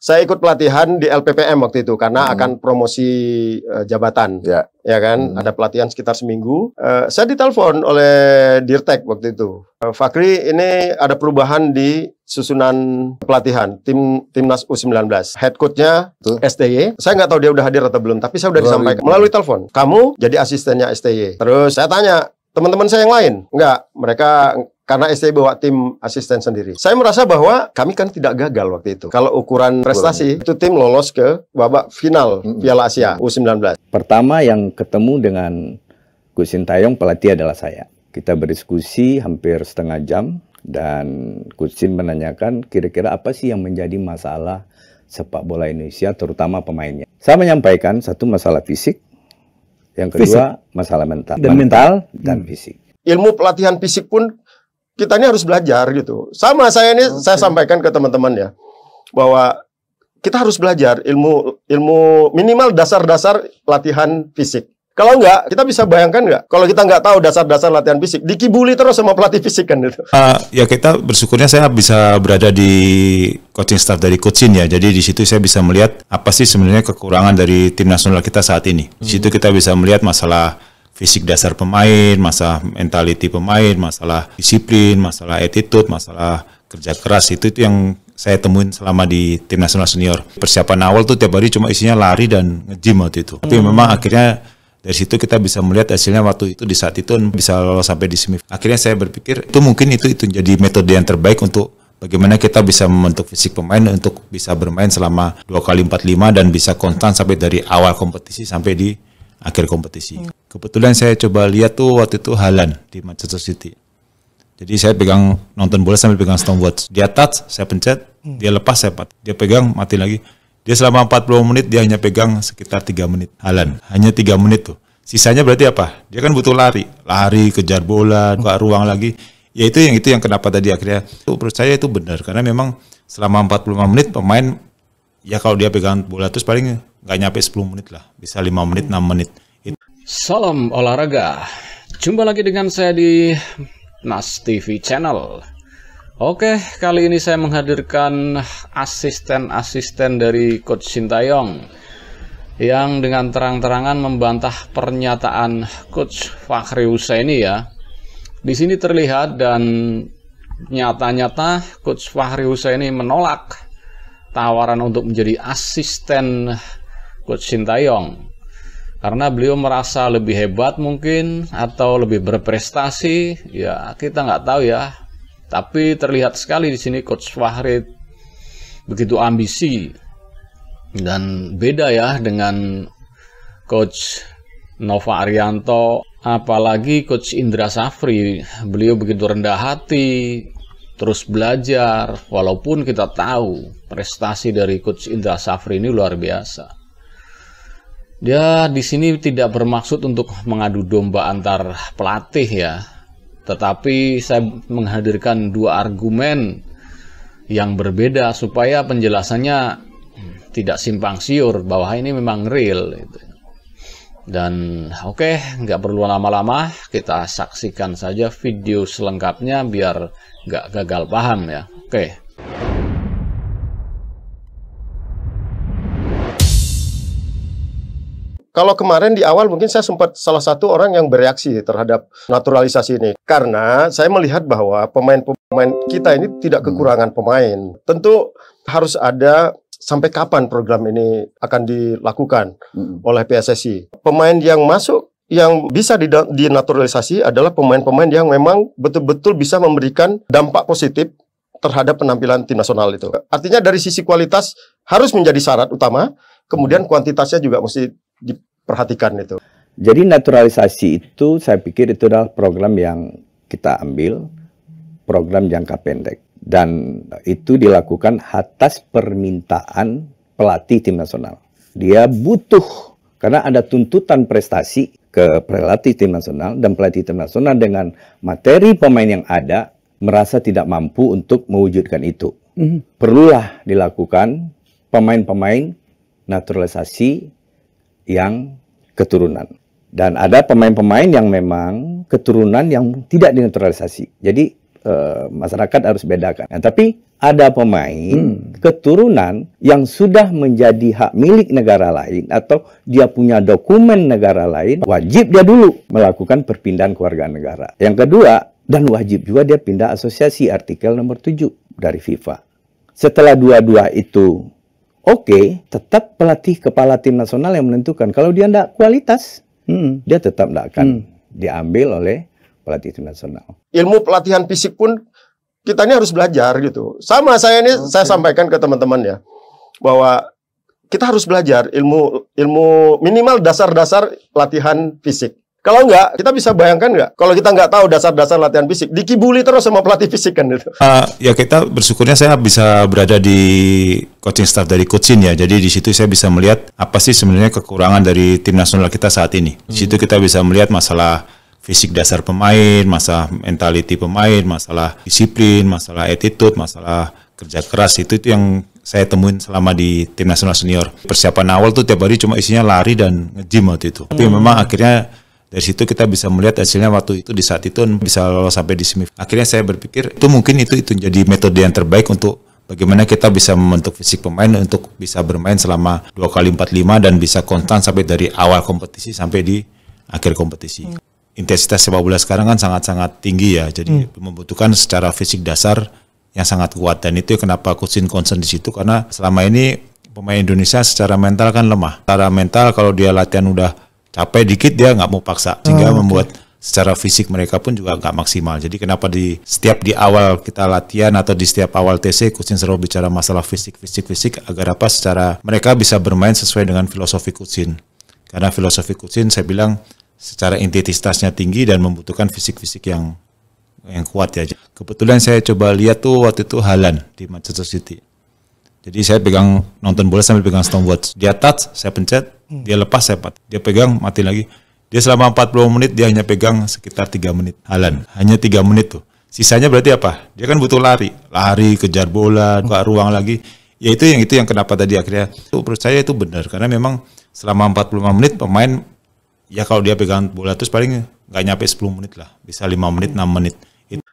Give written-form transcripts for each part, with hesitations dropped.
Saya ikut pelatihan di LPPM waktu itu karena akan promosi jabatan, ya kan? Ada pelatihan sekitar seminggu. Saya ditelepon oleh Dirtek waktu itu. Fakri, ini ada perubahan di susunan pelatihan timnas U19. Head coach-nya STY. Saya nggak tahu dia udah hadir atau belum, tapi saya udah disampaikan melalui telepon. Kamu jadi asistennya STY. Terus saya tanya, teman-teman saya yang lain? Enggak, mereka karena STY bawa tim asisten sendiri. Saya merasa bahwa kami kan tidak gagal waktu itu. Kalau ukuran prestasi, itu tim lolos ke babak final Piala Asia U19. Pertama yang ketemu dengan Coach Sintayong, pelatih adalah saya. Kita berdiskusi hampir setengah jam, dan Coach Sin menanyakan kira-kira apa sih yang menjadi masalah sepak bola Indonesia, terutama pemainnya. Saya menyampaikan satu masalah fisik, yang kedua masalah mental dan fisik. Ilmu pelatihan fisik pun kita ini harus belajar gitu. Sama saya ini saya sampaikan ke teman-teman ya, bahwa kita harus belajar ilmu minimal dasar-dasar latihan fisik. Kalau enggak, kita bisa bayangkan enggak? Kalau kita enggak tahu dasar-dasar latihan fisik, dikibuli terus sama pelatih fisik kan itu. Ya kita bersyukurnya saya bisa berada di coaching staff dari Coach Sin ya. Jadi di situ saya bisa melihat apa sih sebenarnya kekurangan dari tim nasional kita saat ini. Di situ kita bisa melihat masalah fisik dasar pemain, masalah mentality pemain, masalah disiplin, masalah attitude, masalah kerja keras. Itu yang saya temuin selama di tim nasional senior. Persiapan awal tuh tiap hari cuma isinya lari dan nge-gym waktu itu. Tapi memang akhirnya dari situ kita bisa melihat hasilnya waktu itu, di saat itu bisa lolos sampai di semifinal. Akhirnya saya berpikir itu mungkin itu jadi metode yang terbaik untuk bagaimana kita bisa membentuk fisik pemain untuk bisa bermain selama 2x45 dan bisa konstan sampai dari awal kompetisi sampai di akhir kompetisi. Kebetulan saya coba lihat tuh waktu itu Haaland di Manchester City. Jadi saya pegang, nonton bola sambil pegang stopwatch. Dia touch, saya pencet, dia lepas, saya dia pegang, mati lagi. Dia selama 40 menit dia hanya pegang sekitar 3 menit. Haaland hanya 3 menit tuh. Sisanya berarti apa? Dia kan butuh lari, kejar bola, buka ruang lagi. Ya itu yang kenapa tadi akhirnya menurut saya itu benar, karena memang selama 45 menit pemain ya kalau dia pegang bola terus paling nggak nyampe 10 menit lah, bisa 5 menit, 6 menit. Salam olahraga. Jumpa lagi dengan saya di Nas TV Channel. Oke, kali ini saya menghadirkan asisten-asisten dari Coach Sintayong yang dengan terang-terangan membantah pernyataan Coach Fakhri Husaini ya. Di sini terlihat dan nyata-nyata Coach Fakhri Husaini menolak tawaran untuk menjadi asisten Coach Sintayong karena beliau merasa lebih hebat mungkin atau lebih berprestasi. Ya kita nggak tahu ya. Tapi terlihat sekali di sini Coach Fakhri begitu ambisi dan beda ya dengan Coach Nova Arianto, apalagi Coach Indra Safri. Beliau begitu rendah hati, terus belajar, walaupun kita tahu prestasi dari Coach Indra Safri ini luar biasa. Dia di sini tidak bermaksud untuk mengadu domba antar pelatih ya. Tetapi saya menghadirkan dua argumen yang berbeda supaya penjelasannya tidak simpang siur bahwa ini memang real gitu. Dan oke, nggak perlu lama-lama, kita saksikan saja video selengkapnya biar nggak gagal paham ya. Oke. Kalau kemarin di awal mungkin saya sempat salah satu orang yang bereaksi terhadap naturalisasi ini. Karena saya melihat bahwa pemain-pemain kita ini tidak kekurangan pemain. Tentu harus ada sampai kapan program ini akan dilakukan oleh PSSI. Pemain yang masuk yang bisa dinaturalisasi adalah pemain-pemain yang memang betul-betul bisa memberikan dampak positif terhadap penampilan tim nasional itu. Artinya dari sisi kualitas harus menjadi syarat utama, kemudian kuantitasnya juga mesti diperhatikan itu. Jadi naturalisasi itu saya pikir itu adalah program yang kita ambil, program jangka pendek. Dan itu dilakukan atas permintaan pelatih tim nasional. Dia butuh, karena ada tuntutan prestasi ke pelatih tim nasional, dan pelatih tim nasional dengan materi pemain yang ada, merasa tidak mampu untuk mewujudkan itu. Perlulah dilakukan pemain-pemain naturalisasi yang keturunan. Dan ada pemain-pemain yang memang keturunan yang tidak dinaturalisasi. Jadi masyarakat harus bedakan. Nah, tapi ada pemain keturunan yang sudah menjadi hak milik negara lain atau dia punya dokumen negara lain, wajib dia dulu melakukan perpindahan kewarganegaraan. Yang kedua, dan wajib juga dia pindah asosiasi artikel nomor 7 dari FIFA. Setelah dua-dua itu oke, tetap pelatih kepala tim nasional yang menentukan. Kalau dia tidak kualitas, dia tetap tidak akan diambil oleh pelatih tim nasional. Ilmu pelatihan fisik pun kita ini harus belajar gitu. Sama saya ini saya sampaikan ke teman-teman ya, bahwa kita harus belajar ilmu minimal dasar-dasar latihan fisik. Kalau enggak, kita bisa bayangkan enggak? Kalau kita enggak tahu dasar-dasar latihan fisik, dikibuli terus sama pelatih fisik kan itu. Ya kita bersyukurnya saya bisa berada di coaching staff dari Coach Shin ya. Jadi di situ saya bisa melihat apa sih sebenarnya kekurangan dari tim nasional kita saat ini. Di situ kita bisa melihat masalah fisik dasar pemain, masalah mentality pemain, masalah disiplin, masalah attitude, masalah kerja keras. Itu yang saya temuin selama di tim nasional senior. Persiapan awal tuh tiap hari cuma isinya lari dan nge-gym waktu itu. Tapi memang akhirnya dari situ kita bisa melihat hasilnya waktu itu di saat itu bisa lolos sampai di semifinal. Akhirnya saya berpikir itu mungkin itu jadi metode yang terbaik untuk bagaimana kita bisa membentuk fisik pemain untuk bisa bermain selama 2x45 dan bisa konstan sampai dari awal kompetisi sampai di akhir kompetisi. Intensitas sepak bola sekarang kan sangat-sangat tinggi ya, jadi membutuhkan secara fisik dasar yang sangat kuat, dan itu kenapa Coach Shin concern di situ, karena selama ini pemain Indonesia secara mental kan lemah. Secara mental kalau dia latihan udah capek dikit dia nggak mau paksa, sehingga membuat secara fisik mereka pun juga nggak maksimal. Jadi kenapa di awal kita latihan atau di setiap awal TC Coach Shin selalu bicara masalah fisik agar apa secara mereka bisa bermain sesuai dengan filosofi Coach Shin. Karena filosofi Coach Shin saya bilang secara intensitasnya tinggi dan membutuhkan fisik-fisik yang kuat ya. Kebetulan saya coba lihat tuh waktu itu Haaland di Manchester City. Jadi saya nonton bola sambil pegang stopwatch. Dia touch, saya pencet, dia lepas, saya dia pegang, mati lagi. Dia selama 40 menit dia hanya pegang sekitar 3 menit. Haaland hanya 3 menit tuh. Sisanya berarti apa? Dia kan butuh lari kejar bola, buka ruang lagi. Ya itu yang kenapa tadi akhirnya menurut saya itu benar, karena memang selama 45 menit pemain ya kalau dia pegang bola terus paling nggak nyampe 10 menit lah, bisa 5 menit, 6 menit.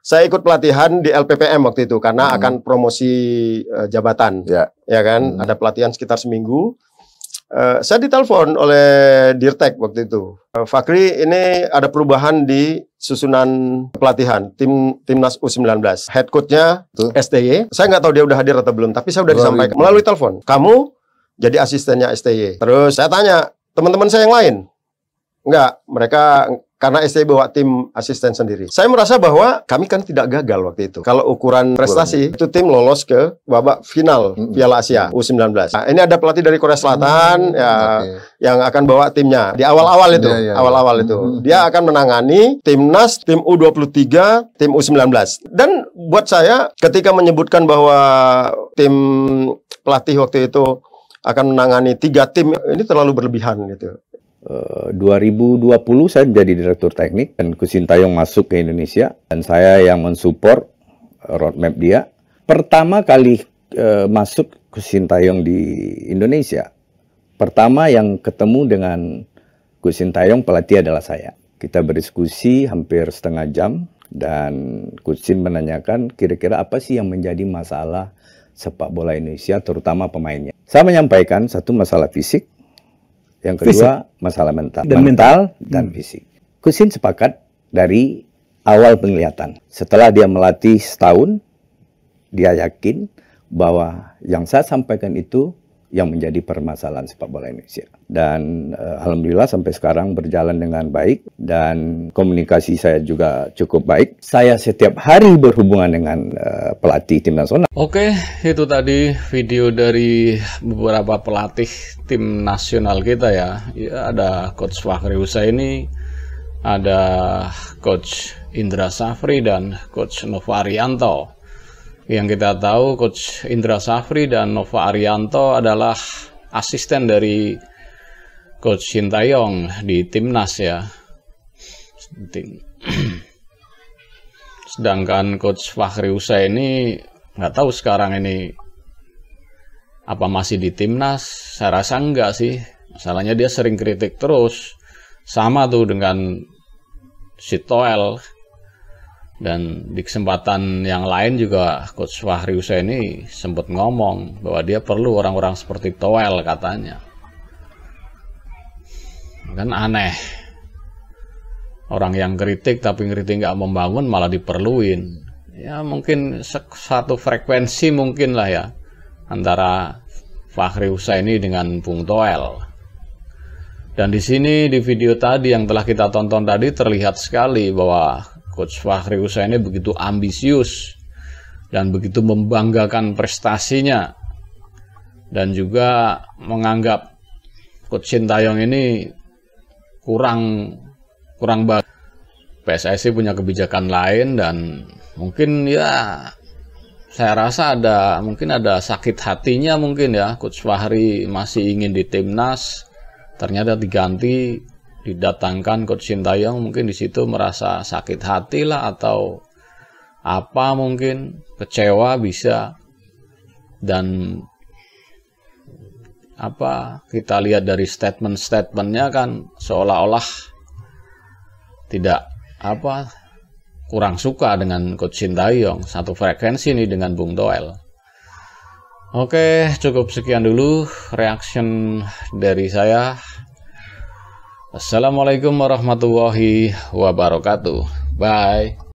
Saya ikut pelatihan di LPPM waktu itu karena akan promosi jabatan, ya kan? Ada pelatihan sekitar seminggu. Saya ditelepon oleh Dirtek waktu itu. Fakri, ini ada perubahan di susunan pelatihan timnas U19. Head coach-nya STY. Saya nggak tahu dia udah hadir atau belum, tapi saya udah disampaikan melalui telepon. Kamu jadi asistennya STY. Terus saya tanya teman-teman saya yang lain. Enggak, mereka karena STY bawa tim asisten sendiri. Saya merasa bahwa kami kan tidak gagal waktu itu. Kalau ukuran prestasi, itu tim lolos ke babak final Piala Asia U19. Nah, ini ada pelatih dari Korea Selatan yang akan bawa timnya di awal-awal itu. Awal-awal itu. Dia akan menangani timnas, tim U23, tim U19. Dan buat saya ketika menyebutkan bahwa tim pelatih waktu itu akan menangani 3 tim, ini terlalu berlebihan gitu. 2020 saya menjadi direktur teknik dan Coach Sintayong masuk ke Indonesia dan saya yang mensupport roadmap dia. Pertama kali masuk Coach Sintayong di Indonesia, pertama yang ketemu dengan Coach Sintayong pelatih adalah saya. Kita berdiskusi hampir setengah jam dan Coach Shin menanyakan kira-kira apa sih yang menjadi masalah sepak bola Indonesia, terutama pemainnya. Saya menyampaikan satu masalah fisik, yang kedua masalah mental dan fisik. Coach Shin sepakat dari awal penglihatan. Setelah dia melatih setahun, dia yakin bahwa yang saya sampaikan itu yang menjadi permasalahan sepak bola Indonesia. Dan alhamdulillah sampai sekarang berjalan dengan baik dan komunikasi saya juga cukup baik. Saya setiap hari berhubungan dengan pelatih tim nasional. Oke, itu tadi video dari beberapa pelatih tim nasional kita ya. Ada Coach Fakri Husaini, ada Coach Indra Safri dan Coach Nova Arianto. Yang kita tahu Coach Indra Safri dan Nova Arianto adalah asisten dari Coach Sintayong di timnas ya. Sedangkan Coach Fakri Husaini nggak tahu sekarang ini apa masih di timnas. Saya rasa enggak sih. Masalahnya dia sering kritik terus. Sama tuh dengan Sitoel. Dan di kesempatan yang lain juga Coach Fahri Husaini sempat ngomong bahwa dia perlu orang-orang seperti Toel katanya. Kan aneh. Orang yang kritik tapi kritik nggak membangun malah diperluin. Ya mungkin satu frekuensi mungkin lah ya antara Fahri Husaini dengan Bung Toel. Dan di sini di video tadi yang telah kita tonton tadi terlihat sekali bahwa Coach Fahri Husaini begitu ambisius dan begitu membanggakan prestasinya, dan juga menganggap Coach Sintayong ini kurang bagus. PSSI punya kebijakan lain, dan mungkin ya saya rasa mungkin ada sakit hatinya mungkin ya. Coach Fahri masih ingin di timnas, ternyata diganti, didatangkan Coach Sintayong, mungkin di situ merasa sakit hati lah atau apa, mungkin kecewa bisa. Dan apa kita lihat dari statement-statementnya kan seolah-olah tidak kurang suka dengan Coach Sintayong, satu frekuensi nih dengan Bung Toel. Oke, cukup sekian dulu reaction dari saya. Assalamualaikum warahmatullahi wabarakatuh. Bye.